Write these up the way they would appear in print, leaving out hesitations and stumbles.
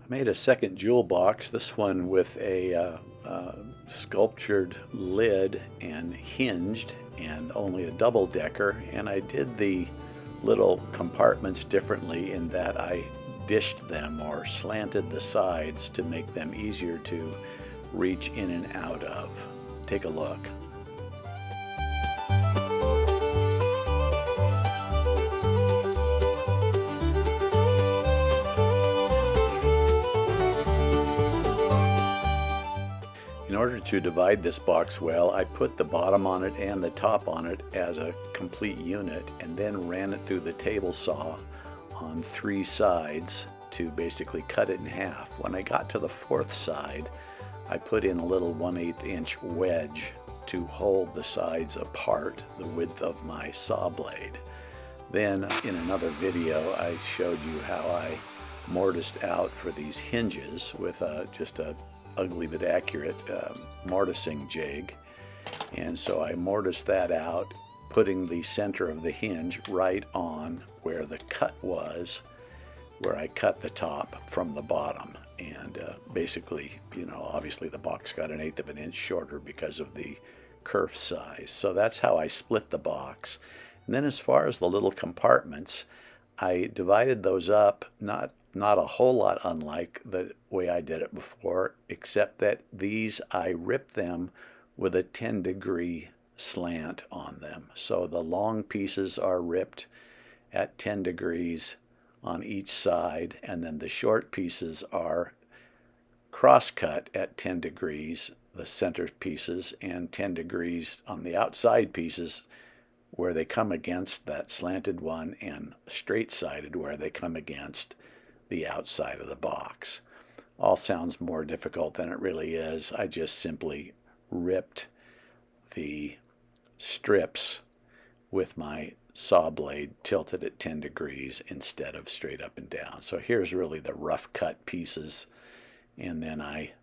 I made a second jewel box, this one with a sculptured lid and hinged and only a double decker, and I did the little compartments differently in that I dished them or slanted the sides to make them easier to reach in and out of. Take a look. In order to divide this box well, I put the bottom on it and the top on it as a complete unit and then ran it through the table saw on 3 sides to basically cut it in half. When I got to the 4th side, I put in a little 1/8 inch wedge to hold the sides apart, the width of my saw blade. Then in another video I showed you how I mortised out for these hinges with just a ugly but accurate mortising jig, and so I mortised that out, putting the center of the hinge right on where the cut was, where I cut the top from the bottom. And basically, you know, obviously the box got 1/8 of an inch shorter because of the kerf size. So that's how I split the box. And then as far as the little compartments, I divided those up, not a whole lot unlike the way I did it before, except that these I ripped them with a 10-degree slant on them. So the long pieces are ripped at 10 degrees on each side, and then the short pieces are cross-cut at 10 degrees, the center pieces, and 10 degrees on the outside pieces where they come against that slanted one, and straight-sided where they come against the outside of the box. All sounds more difficult than it really is. I just simply ripped the strips with my saw blade tilted at 10 degrees instead of straight up and down. So here's really the rough cut pieces, and then I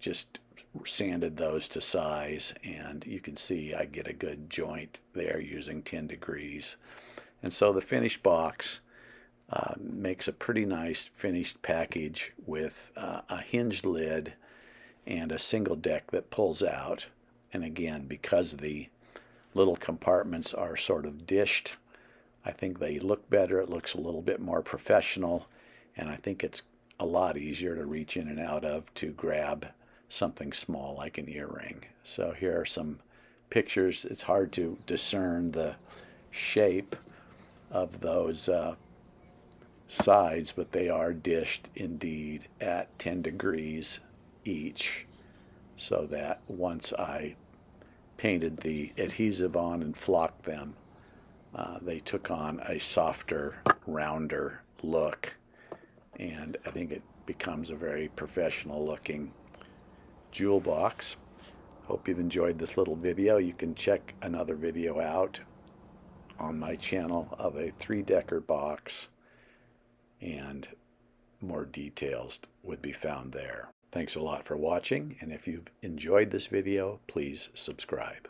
just sanded those to size, and you can see I get a good joint there using 10 degrees. And so the finished box makes a pretty nice finished package with a hinged lid and a single deck that pulls out. And again, because the little compartments are sort of dished, I think they look better. It looks a little bit more professional, and I think it's a lot easier to reach in and out of to grab something small like an earring. So here are some pictures. It's hard to discern the shape of those sides, but they are dished indeed at 10 degrees each, so that once I painted the adhesive on and flocked them, they took on a softer, rounder look, and I think it becomes a very professional looking jewel box. Hope you've enjoyed this little video. You can check another video out on my channel of a 3-decker box, and more details would be found there. Thanks a lot for watching, and if you've enjoyed this video, please subscribe.